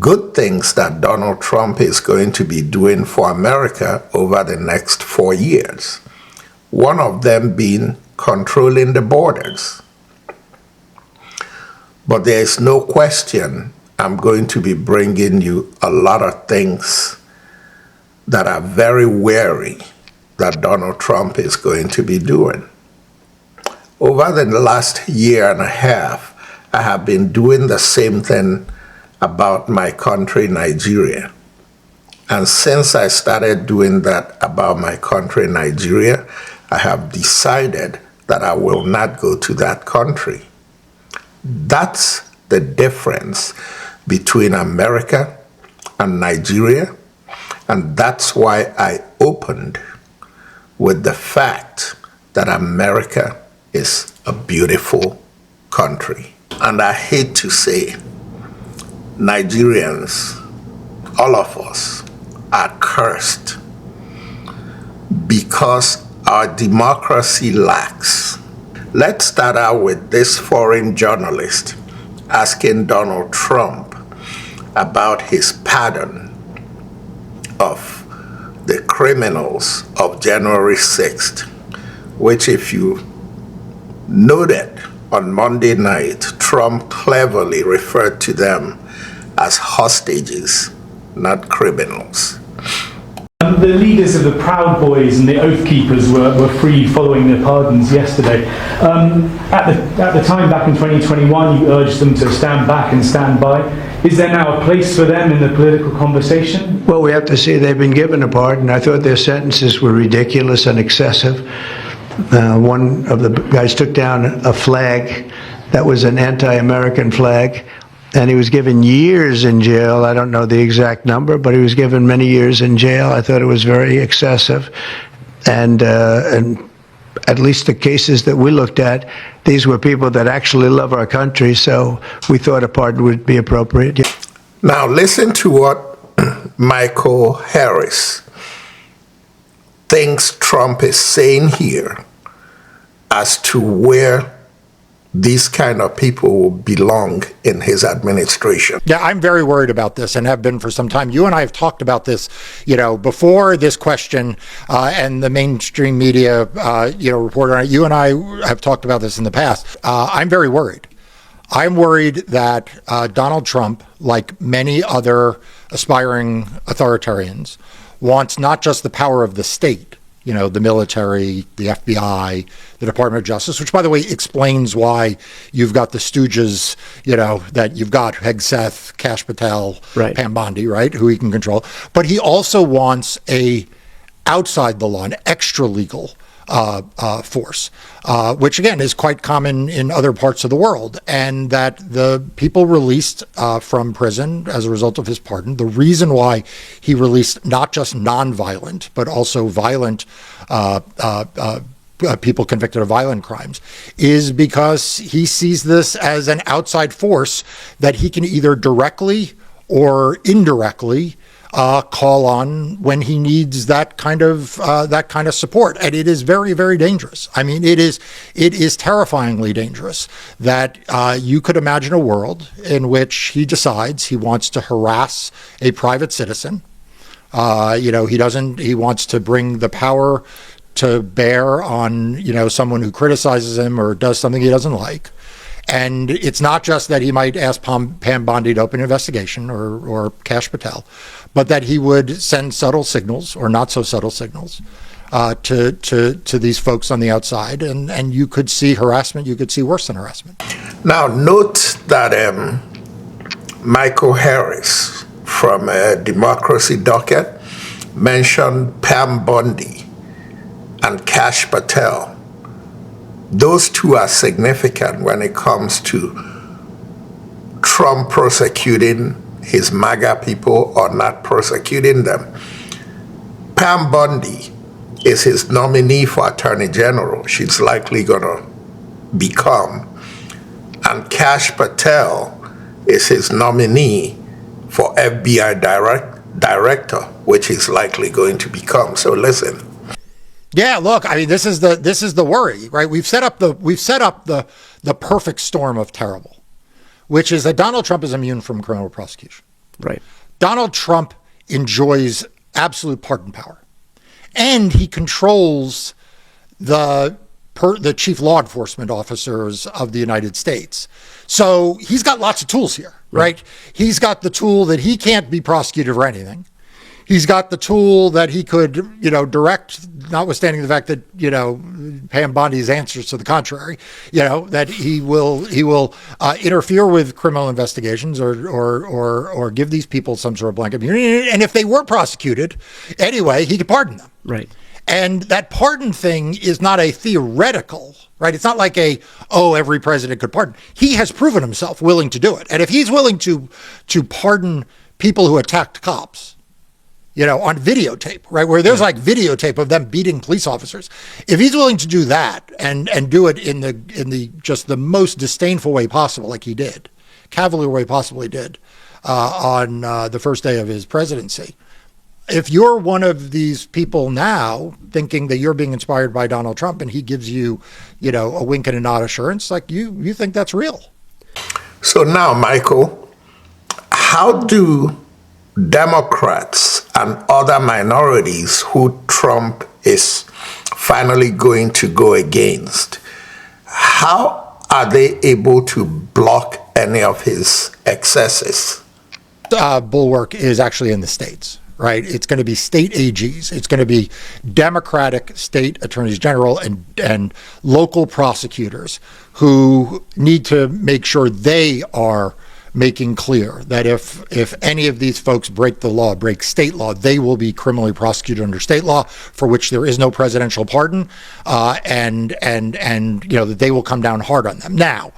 good things that Donald Trump is going to be doing for America over the next 4 years. One of them being controlling the borders. But there is no question I'm going to be bringing you a lot of things that are very wary that Donald Trump is going to be doing. Over the last year and a half, I have been doing the same thing about my country, Nigeria. And since I started doing that about my country, Nigeria, I have decided that I will not go to that country. That's the difference between America and Nigeria, and that's why I opened with the fact that America is a beautiful country. And I hate to say, Nigerians, all of us, are cursed because our democracy lacks. Let's start out with this foreign journalist asking Donald Trump about his pardon of the criminals of January 6th, which, if you noted on Monday night, Trump cleverly referred to them as hostages, not criminals. The leaders of the Proud Boys and the Oath Keepers were freed following their pardons yesterday. At the time, back in 2021, you urged them to stand back and stand by. Is there now a place for them in the political conversation? Well, we have to say they've been given a pardon. I thought their sentences were ridiculous and excessive. One of the guys took down a flag that was an anti-American flag, and he was given years in jail. I don't know the exact number, but he was given many years in jail. I thought it was very excessive. And at least the cases that we looked at, these were people that actually love our country, so we thought a pardon would be appropriate. Now listen to what Michael Harris thinks Trump is saying here as to where these kind of people will belong in his administration. Yeah, I'm very worried about this and have been for some time. You and I have talked about this, before this question and the mainstream media, reported on it. You and I have talked about this in the past. I'm very worried. I'm worried that Donald Trump, like many other aspiring authoritarians, wants not just the power of the state, the military, the FBI, the Department of Justice, which, by the way, explains why you've got the stooges, that you've got Hegseth, Kash Patel, right, Pam Bondi, right, who he can control. But he also wants a outside the law, an extra legal force, which again is quite common in other parts of the world, and that the people released from prison as a result of his pardon, the reason why he released not just nonviolent but also violent people convicted of violent crimes, is because he sees this as an outside force that he can either directly or indirectly call on when he needs that kind of support. And it is very, very dangerous. I mean, it is terrifyingly dangerous that you could imagine a world in which he decides he wants to harass a private citizen. He wants to bring the power to bear on, someone who criticizes him or does something he doesn't like. And it's not just that he might ask Pam Bondi to open an investigation or Kash Patel, but that he would send subtle signals or not so subtle signals to these folks on the outside. And you could see harassment. You could see worse than harassment. Now, note that Michael Harris from Democracy Docket mentioned Pam Bondi and Kash Patel. Those two are significant when it comes to Trump prosecuting his MAGA people or not prosecuting them. Pam Bondi is his nominee for Attorney General. She's likely going to become. And Kash Patel is his nominee for FBI director, which he's likely going to become. So listen. Yeah, look, I mean, this is the worry, right? We've set up the perfect storm of terrible, which is that Donald Trump is immune from criminal prosecution. Right. Donald Trump enjoys absolute pardon power, and he controls the chief law enforcement officers of the United States. So he's got lots of tools here, right? He's got the tool that he can't be prosecuted for anything. He's got the tool that he could, direct, notwithstanding the fact that, Pam Bondi's answers to the contrary, that he will interfere with criminal investigations or give these people some sort of blanket immunity. And if they were prosecuted anyway, he could pardon them. Right. And that pardon thing is not a theoretical, right? It's not like every president could pardon. He has proven himself willing to do it. And if he's willing to pardon people who attacked cops, on videotape, right, where there's like videotape of them beating police officers. If he's willing to do that and do it in the just the most disdainful way possible, like he did, cavalier way possibly did, on the first day of his presidency. If you're one of these people now thinking that you're being inspired by Donald Trump and he gives you, a wink and a nod assurance, like you think that's real. So now, Michael, how do Democrats and other minorities who Trump is finally going to go against, how are they able to block any of his excesses? Bulwark is actually in the states, right? It's going to be state AGs. It's going to be Democratic state attorneys general and local prosecutors who need to make sure they are making clear that if any of these folks break the law, break state law, they will be criminally prosecuted under state law, for which there is no presidential pardon, and that they will come down hard on them. Now,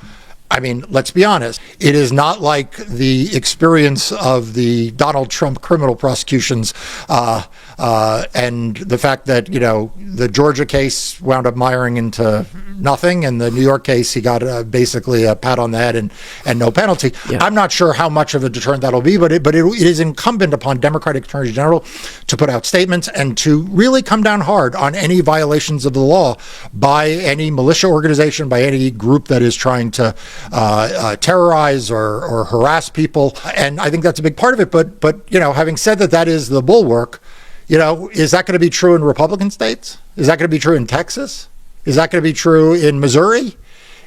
I mean, let's be honest. It is not like the experience of the Donald Trump criminal prosecutions and the fact that, the Georgia case wound up miring into nothing, and the New York case, he got basically a pat on the head and no penalty. Yeah. I'm not sure how much of a deterrent that'll be, but it is incumbent upon Democratic attorneys general to put out statements and to really come down hard on any violations of the law by any militia organization, by any group that is trying to terrorize or harass people. And I think that's a big part of it. But having said that is the bulwark, is that going to be true in Republican states? Is that going to be true in Texas? Is that going to be true in Missouri?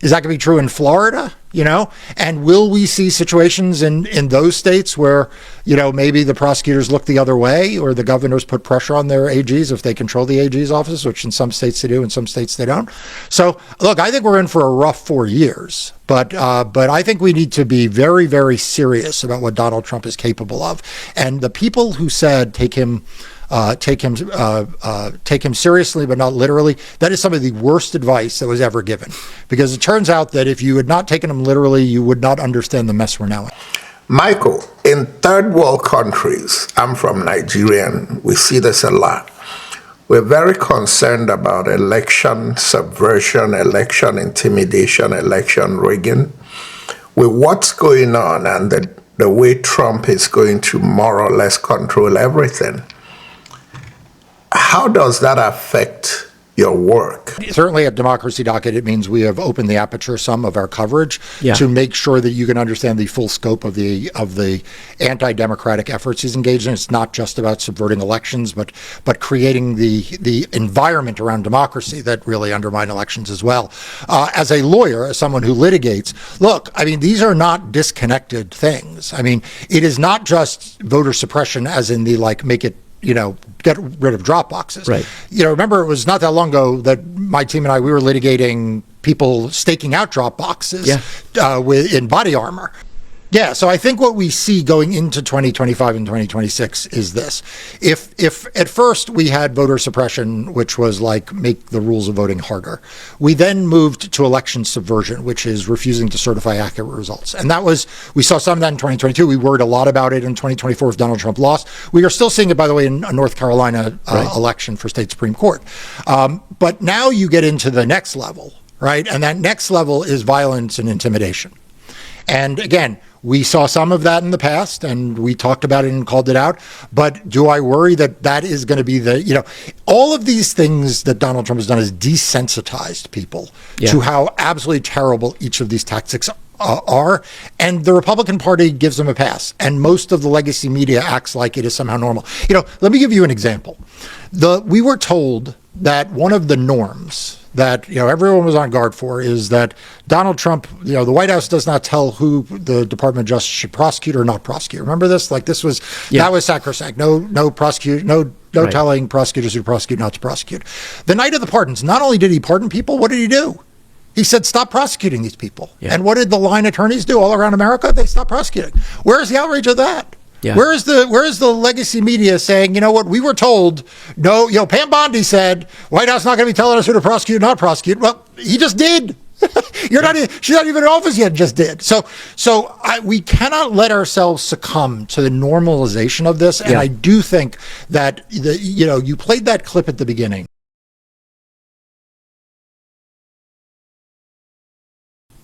Is that going to be true in Florida? And will we see situations in those states where, maybe the prosecutors look the other way, or the governors put pressure on their AGs if they control the AG's office, which in some states they do, in some states they don't. So look, I think we're in for a rough 4 years, but I think we need to be very, very serious about what Donald Trump is capable of. And the people who said take him seriously, but not literally, that is some of the worst advice that was ever given. Because it turns out that if you had not taken him literally, you would not understand the mess we're now in. Michael, in third world countries, I'm from Nigeria, and we see this a lot. We're very concerned about election subversion, election intimidation, election rigging. With what's going on and the way Trump is going to more or less control everything, how does that affect your work? Certainly at Democracy Docket, it means we have opened the aperture some of our coverage to make sure that you can understand the full scope of the anti-democratic efforts he's engaged in. It's not just about subverting elections, but creating the environment around democracy that really undermine elections as well. As a lawyer, as someone who litigates, look, I mean, these are not disconnected things. I mean, it is not just voter suppression as in the make it, get rid of drop boxes. Right. Remember, it was not that long ago that my team and we were litigating people staking out drop boxes in body armor. Yeah, so I think what we see going into 2025 and 2026 is this. If at first we had voter suppression, which was make the rules of voting harder, we then moved to election subversion, which is refusing to certify accurate results. And we saw some of that in 2022. We worried a lot about it in 2024 if Donald Trump lost. We are still seeing it, by the way, in a North Carolina election for state Supreme Court. But now you get into the next level, right? And that next level is violence and intimidation. And again, we saw some of that in the past, and we talked about it and called it out. But do I worry that is going to be all of these things that Donald Trump has done is desensitized people to how absolutely terrible each of these tactics are, and the Republican Party gives them a pass, and most of the legacy media acts like it is somehow normal. Let me give you an example. We were told that one of the norms that everyone was on guard for is that Donald Trump, the White House does not tell who the Department of Justice should prosecute or not prosecute. Remember this? That was sacrosanct. No prosecute, no right. Telling prosecutors who prosecute not to prosecute. The night of the pardons, not only did he pardon people, what did he do? He said, stop prosecuting these people. Yeah. And what did the line attorneys do all around America? They stopped prosecuting. Where is the outrage of that? Yeah. Where is the legacy media saying, you know what, we were told, no, Pam Bondi said, White House not going to be telling us who to prosecute, not prosecute. Well, he just did. She's not even in office yet, just did. We cannot let ourselves succumb to the normalization of this. And I do think that, you played that clip at the beginning.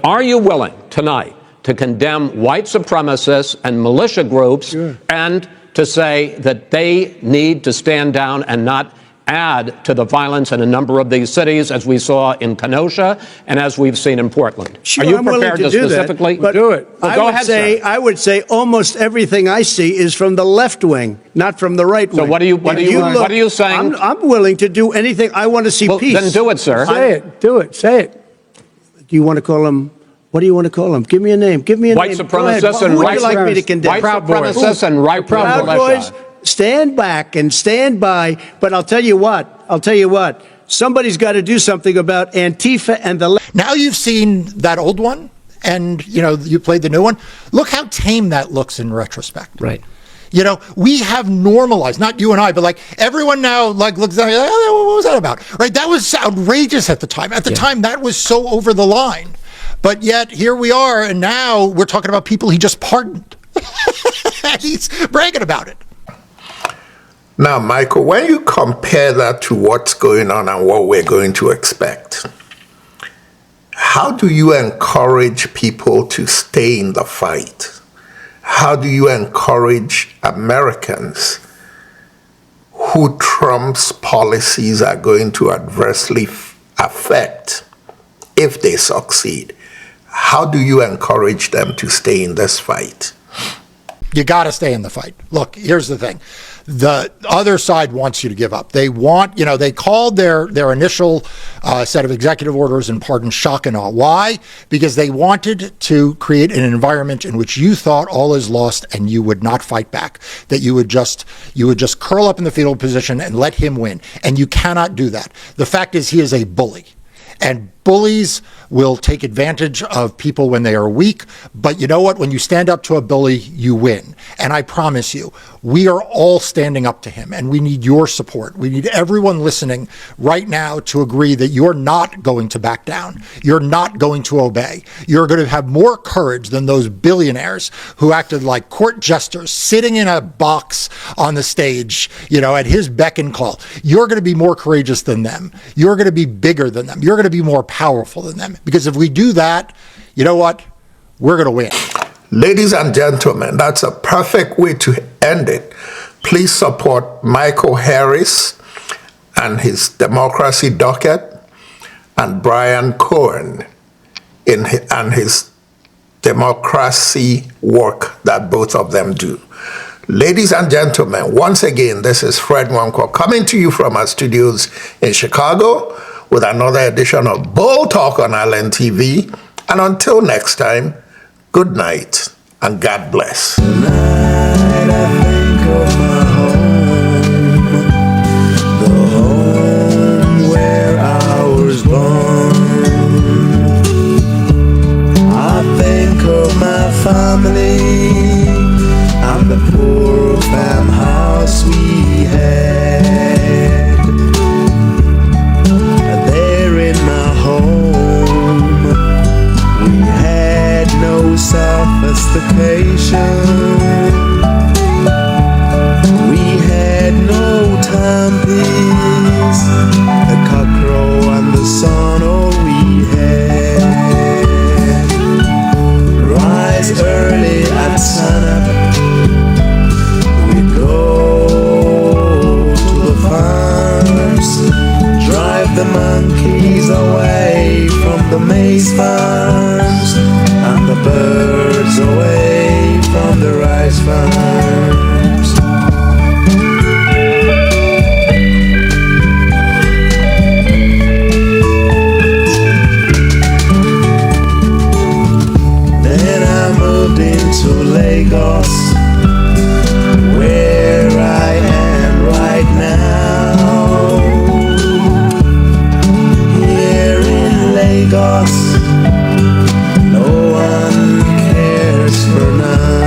Are you willing tonight to condemn white supremacists and militia groups and to say that they need to stand down and not add to the violence in a number of these cities, as we saw in Kenosha and as we've seen in Portland? Sure, are you I'm prepared to do specifically that, do it? Well, go ahead, sir. I would say almost everything I see is from the left wing, not from the right wing. So what are you saying? I'm willing to do anything. I want to see peace. Then do it, sir. Say it. Do it. Say it. Do you want to call him? What do you want to call them? Give me a name. Give me a white name. Supremacists and who would you like me to condemn? White supremacists and right Proud Boys. Stand back and stand by. But I'll tell you what. Somebody's got to do something about Antifa and the left. Now you've seen that old one, and you played the new one. Look how tame that looks in retrospect. Right. We have normalized, not you and I, but everyone now looks at it, what was that about? Right? That was outrageous at the time. At the time, that was so over the line. But yet here we are, and now we're talking about people he just pardoned. And he's bragging about it. Now, Michael, when you compare that to what's going on and what we're going to expect, how do you encourage people to stay in the fight? How do you encourage Americans who Trump's policies are going to adversely affect if they succeed? How do you encourage them to stay in this fight? You got to stay in the fight. Look, here's the thing. The other side wants you to give up. They want, they called their initial set of executive orders and pardons shock and awe. Why? Because they wanted to create an environment in which you thought all is lost and you would not fight back, that you would just curl up in the fetal position and let him win. And you cannot do that. The fact is, he is a bully. And bullies will take advantage of people when they are weak. But you know what? When you stand up to a bully, you win. And I promise you, we are all standing up to him, and we need your support. We need everyone listening right now to agree that you're not going to back down. You're not going to obey. You're going to have more courage than those billionaires who acted like court jesters sitting in a box on the stage, at his beck and call. You're going to be more courageous than them. You're going to be bigger than them. You're going to be more powerful than them. Because if we do that, you know what? We're going to win. Ladies and gentlemen, that's a perfect way to end it. Please support Michael Harris and his Democracy Docket and Brian Cohen and his democracy work that both of them do. Ladies and gentlemen, once again, this is Fred Wanko coming to you from our studios in Chicago with another edition of Bold Talk on Island TV. And until next time, good night and God bless. Tonight I think of my home, the home where I was born. I think of my family and the poor farmhouse we had. There in my home, we had no sophistication. We had no timepiece, the cockcrow and the sun, all we had. Rise early at sunup, we'd go to the farms, drive the monkeys away from the maize farms and the birds. to Lagos, where I am right now. Here in Lagos, no one cares for now.